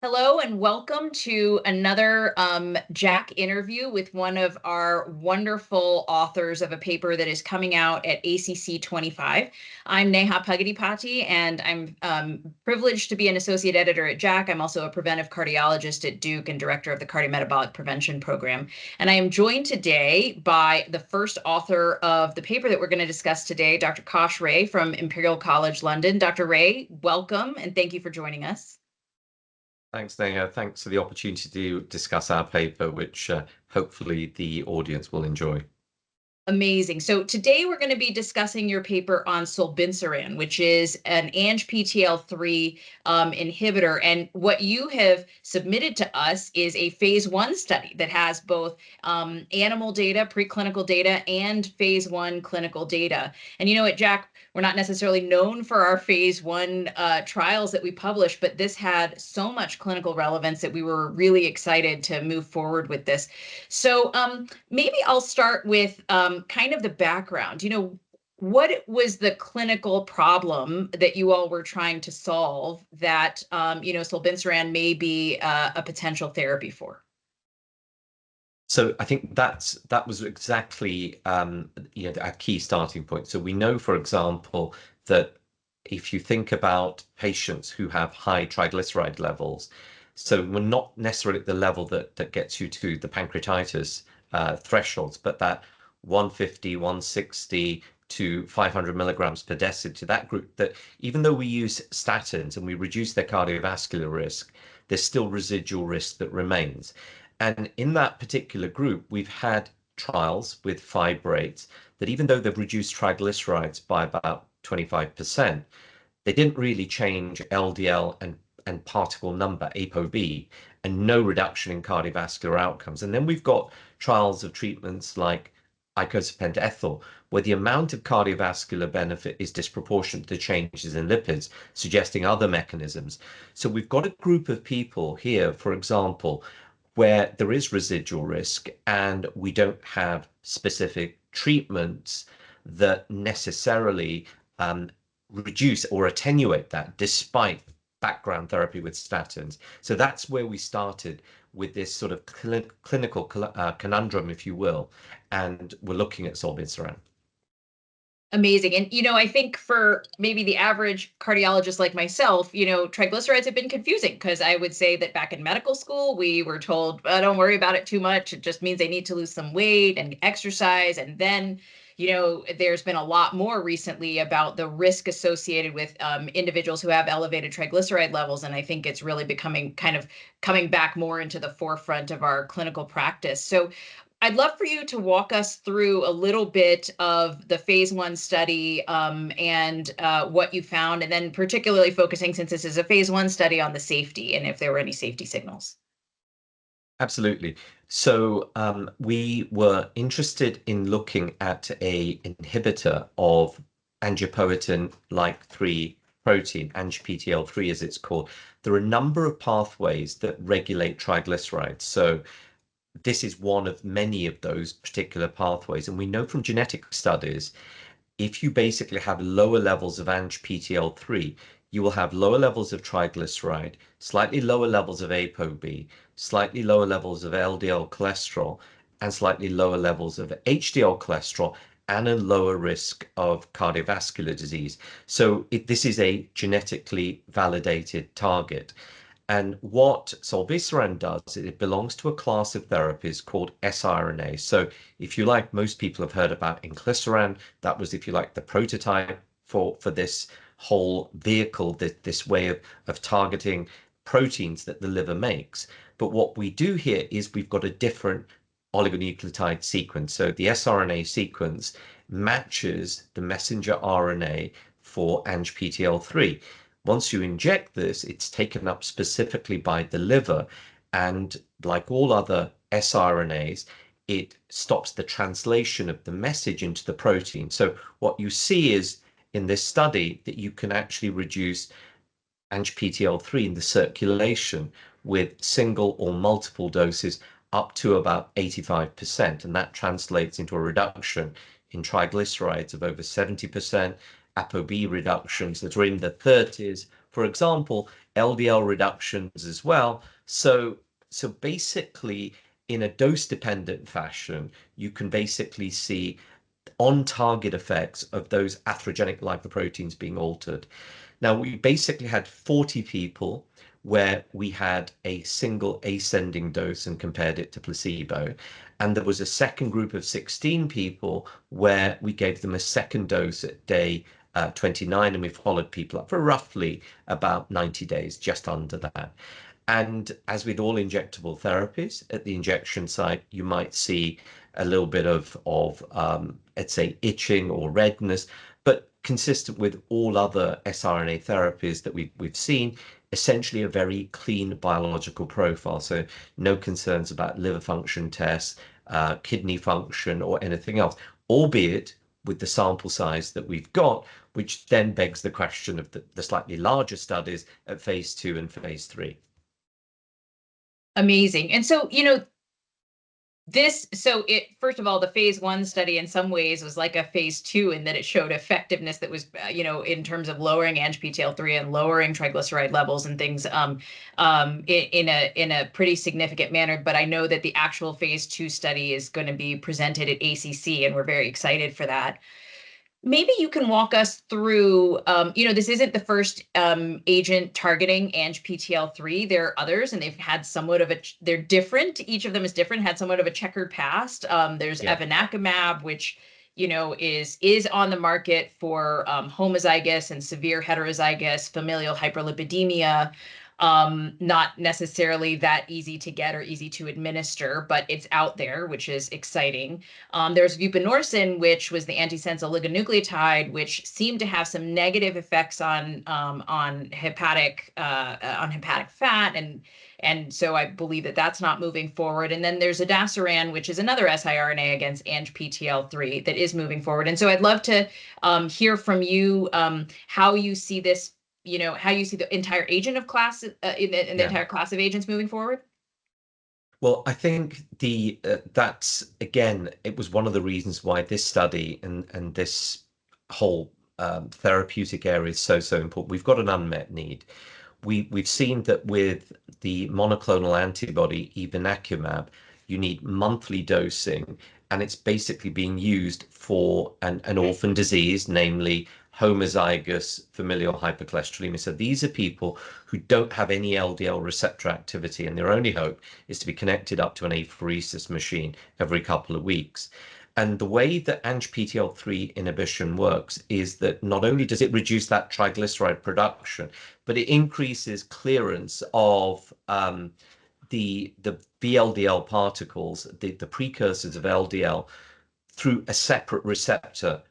Hello and welcome to another JACC interview with one of our wonderful authors of a paper that is coming out at ACC.25. I'm Neha Pagidipati, and I'm privileged to be an associate editor at JACC. I'm also a preventive cardiologist at Duke and director of the cardiometabolic prevention program. And I am joined today by the first author of the paper that we're going to discuss today, Dr. Kausik Ray from Imperial College London. Dr. Ray, welcome, and thank you for joining us. Thanks, Neha. Thanks for the opportunity to discuss our paper, which hopefully the audience will enjoy. Amazing. So today we're going to be discussing your paper on Solbinsiran, which is an ANGPTL3 inhibitor. And what you have submitted to us is a phase 1 study that has both animal data, preclinical data, and phase 1 clinical data. And at JACC, we're not necessarily known for our phase 1 trials that we publish, but this had so much clinical relevance that we were really excited to move forward with this. So maybe I'll start with kind of the background. What was the clinical problem that you all were trying to solve that, Solbinsiran may be a potential therapy for? So I think that was exactly a key starting point. So we know, for example, that if you think about patients who have high triglyceride levels, so we're not necessarily at the level that gets you to the pancreatitis thresholds, but that 150, 160 to 500 milligrams per deciliter, that group, that even though we use statins and we reduce their cardiovascular risk, there's still residual risk that remains. And in that particular group, we've had trials with fibrates that even though they've reduced triglycerides by about 25%, they didn't really change LDL and particle number, ApoB, and no reduction in cardiovascular outcomes. And then we've got trials of treatments like icosapent ethyl, where the amount of cardiovascular benefit is disproportionate to changes in lipids, suggesting other mechanisms. So we've got a group of people here, for example, where there is residual risk and we don't have specific treatments that necessarily reduce or attenuate that despite background therapy with statins. So that's where we started with this sort of clinical conundrum, if you will, and we're looking at Solbinsiran. Amazing. And, I think for maybe the average cardiologist like myself, triglycerides have been confusing because I would say that back in medical school, we were told, don't worry about it too much. It just means they need to lose some weight and exercise. And then, there's been a lot more recently about the risk associated with individuals who have elevated triglyceride levels. And I think it's really becoming kind of coming back more into the forefront of our clinical practice. So I'd love for you to walk us through a little bit of the phase 1 study and what you found, and then particularly focusing, since this is a phase 1 study, on the safety and if there were any safety signals. Absolutely. So we were interested in looking at a inhibitor of angiopoietin-like 3 protein, ANGPTL3 as it's called. There are a number of pathways that regulate triglycerides. So this is one of many of those particular pathways. And we know from genetic studies, if you basically have lower levels of ANGPTL3, you will have lower levels of triglyceride, slightly lower levels of ApoB, slightly lower levels of LDL cholesterol, and slightly lower levels of HDL cholesterol, and a lower risk of cardiovascular disease. So this is a genetically validated target. And what Solbinsiran does, it belongs to a class of therapies called siRNA. So if you like, most people have heard about inclisiran. That was, if you like, the prototype for this whole vehicle, this way of targeting proteins that the liver makes. But what we do here is we've got a different oligonucleotide sequence. So the siRNA sequence matches the messenger RNA for ANGPTL3. Once you inject this, it's taken up specifically by the liver, and like all other siRNAs, it stops the translation of the message into the protein. So what you see is in this study that you can actually reduce ANGPTL3 in the circulation with single or multiple doses up to about 85%, and that translates into a reduction in triglycerides of over 70%, ApoB reductions that are in the 30s, for example, LDL reductions as well. So basically, in a dose-dependent fashion, you can basically see on-target effects of those atherogenic lipoproteins being altered. Now, we basically had 40 people where we had a single ascending dose and compared it to placebo. And there was a second group of 16 people where we gave them a second dose at day 29, and we followed people up for roughly about 90 days, just under that. And as with all injectable therapies, at the injection site, you might see a little bit of let's say, itching or redness, but consistent with all other siRNA therapies that we've seen, essentially a very clean biological profile. So no concerns about liver function tests, kidney function, or anything else, albeit with the sample size that we've got, which then begs the question of the slightly larger studies at phase 2 and phase 3. Amazing. And so, first of all, the phase 1 study in some ways was like a phase 2 in that it showed effectiveness that was, in terms of lowering ANGPTL3 and lowering triglyceride levels and things in a pretty significant manner. But I know that the actual phase 2 study is going to be presented at ACC, and we're very excited for that. Maybe you can walk us through, this isn't the first agent targeting ANGPTL3. There are others, and they've had somewhat of they're different. Each of them is different, had somewhat of a checkered past. There's evinacumab, which, is on the market for homozygous and severe heterozygous familial hyperlipidemia. Not necessarily that easy to get or easy to administer, but it's out there, which is exciting. There's buprenorphine, which was the antisense oligonucleotide, which seemed to have some negative effects on hepatic fat, and so I believe that that's not moving forward. And then there's Edasiran, which is another siRNA against ANGPTL3 that is moving forward. And so I'd love to hear from you how you see this, how you see the entire agent of class in the entire class of agents moving forward. Well, I think that's, again, it was one of the reasons why this study and this whole therapeutic area is so important. We've got an unmet need. We've seen that with the monoclonal antibody evinacumab, you need monthly dosing, and it's basically being used for an orphan disease, namely homozygous familial hypercholesterolemia. So these are people who don't have any LDL receptor activity, and their only hope is to be connected up to an apheresis machine every couple of weeks. And the way that ANGPTL3 inhibition works is that not only does it reduce that triglyceride production, but it increases clearance of the VLDL particles, the precursors of LDL, through a separate receptor,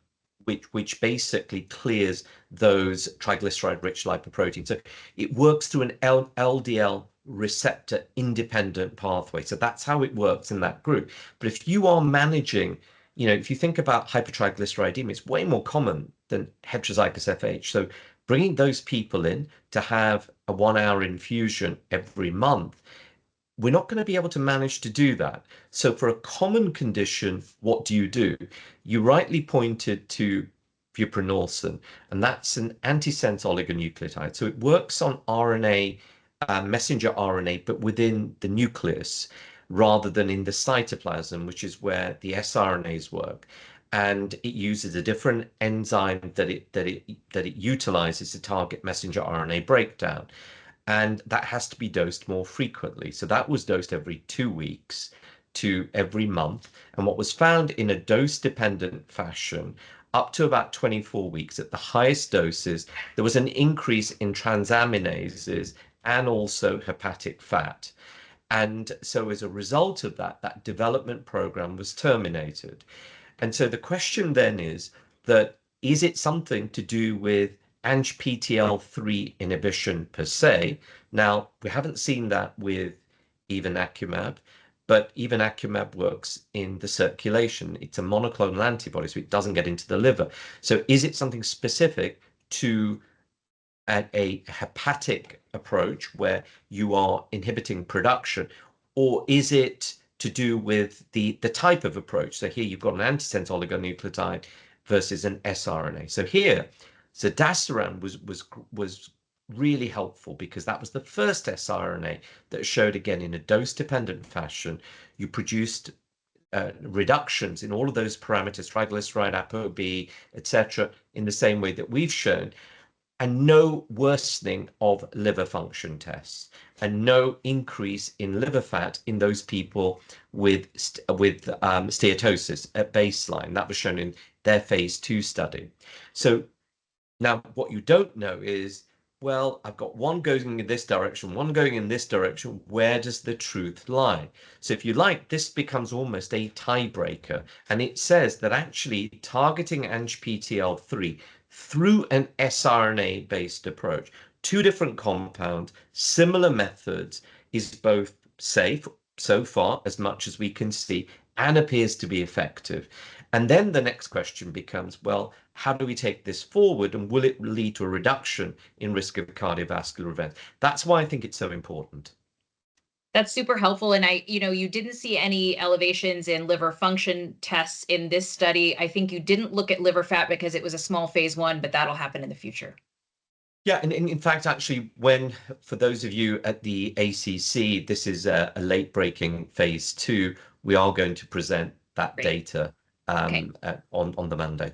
which basically clears those triglyceride-rich lipoproteins. So it works through an LDL receptor independent pathway. So that's how it works in that group. But if you are managing, if you think about hypertriglyceridemia, it's way more common than heterozygous FH. So bringing those people in to have a 1-hour infusion every month, we're not going to be able to manage to do that. So for a common condition, what do? You rightly pointed to buprenorphine, and that's an antisense oligonucleotide. So it works on RNA, messenger RNA, but within the nucleus rather than in the cytoplasm, which is where the siRNAs work. And it uses a different enzyme that it utilizes to target messenger RNA breakdown. And that has to be dosed more frequently. So that was dosed every 2 weeks to every month. And what was found in a dose-dependent fashion, up to about 24 weeks at the highest doses, there was an increase in transaminases and also hepatic fat. And so as a result of that, that development program was terminated. And so the question then is it something to do with ANGPTL3 inhibition per se? Now, we haven't seen that with evinacumab, but evinacumab works in the circulation. It's a monoclonal antibody, so it doesn't get into the liver. So is it something specific to a hepatic approach where you are inhibiting production, or is it to do with the type of approach? So here you've got an antisense oligonucleotide versus an siRNA. So here, zodasiran was really helpful because that was the first siRNA that showed, again, in a dose-dependent fashion, you produced reductions in all of those parameters, triglyceride, ApoB, etc., in the same way that we've shown, and no worsening of liver function tests, and no increase in liver fat in those people with steatosis at baseline. That was shown in their phase 2 study. So now what you don't know is, well, I've got one going in this direction, one going in this direction. Where does the truth lie? So if you like, this becomes almost a tiebreaker. And it says that actually targeting ANGPTL3 through an siRNA-based approach, two different compounds, similar methods, is both safe so far, as much as we can see, and appears to be effective. And then the next question becomes, well, how do we take this forward, and will it lead to a reduction in risk of cardiovascular events? That's why I think it's so important. That's super helpful. And you didn't see any elevations in liver function tests in this study. I think you didn't look at liver fat because it was a small phase 1, but that'll happen in the future. Yeah, and in fact, actually, for those of you at the ACC, this is a late-breaking phase 2, we are going to present that Great. data Okay. on the Monday.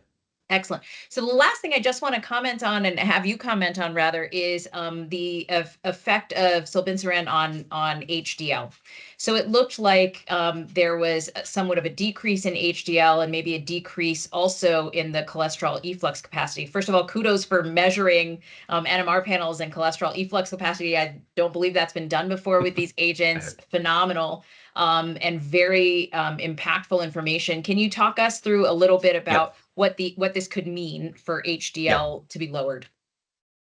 Excellent. So the last thing I just want to comment on, and have you comment on rather, is the effect of Solbinsiran on HDL. So it looked like there was somewhat of a decrease in HDL and maybe a decrease also in the cholesterol efflux capacity. First of all, kudos for measuring NMR panels and cholesterol efflux capacity. I don't believe that's been done before with these agents. Phenomenal. And very impactful information. Can you talk us through a little bit about what this could mean for HDL to be lowered?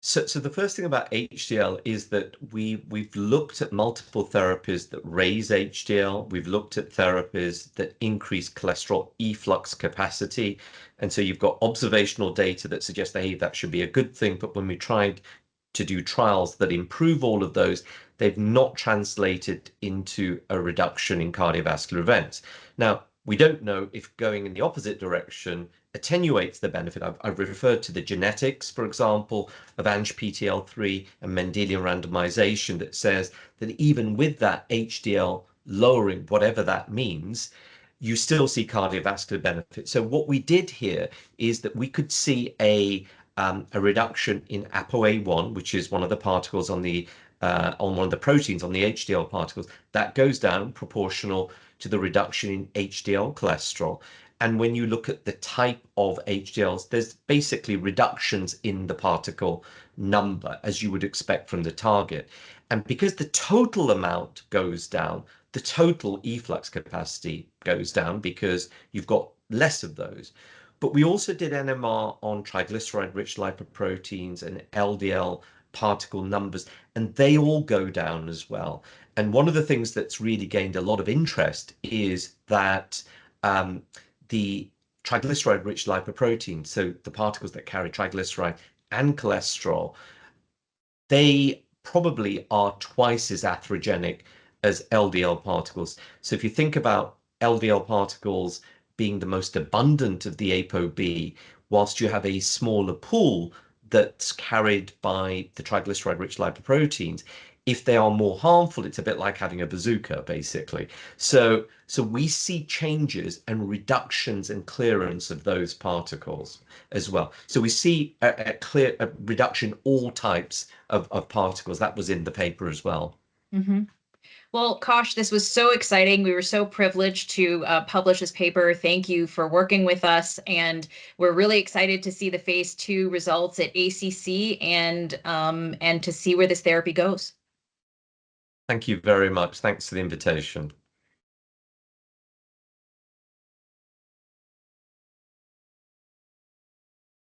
So the first thing about HDL is that we've looked at multiple therapies that raise HDL. We've looked at therapies that increase cholesterol efflux capacity. And so you've got observational data that suggests that, hey, that should be a good thing. But when we tried to do trials that improve all of those, they've not translated into a reduction in cardiovascular events. Now, we don't know if going in the opposite direction attenuates the benefit. I've referred to the genetics, for example, of ANGPTL3 and Mendelian randomization that says that even with that HDL lowering, whatever that means, you still see cardiovascular benefit. So what we did here is that we could see a reduction in ApoA1, which is one of the particles on one of the proteins on the HDL particles, that goes down proportional to the reduction in HDL cholesterol. And when you look at the type of HDLs, there's basically reductions in the particle number, as you would expect from the target. And because the total amount goes down, the total efflux capacity goes down because you've got less of those. But we also did NMR on triglyceride-rich lipoproteins and LDL particle numbers, and they all go down as well. And one of the things that's really gained a lot of interest is that the triglyceride-rich lipoproteins, so the particles that carry triglyceride and cholesterol, they probably are twice as atherogenic as LDL particles. So if you think about LDL particles being the most abundant of the ApoB, whilst you have a smaller pool that's carried by the triglyceride-rich lipoproteins, if they are more harmful, it's a bit like having a bazooka, basically. So we see changes and reductions and clearance of those particles as well. So we see a clear reduction in all types of particles. That was in the paper as well. Mm-hmm. Well, Kaush, this was so exciting. We were so privileged to publish this paper. Thank you for working with us. And we're really excited to see the phase 2 results at ACC and to see where this therapy goes. Thank you very much. Thanks for the invitation.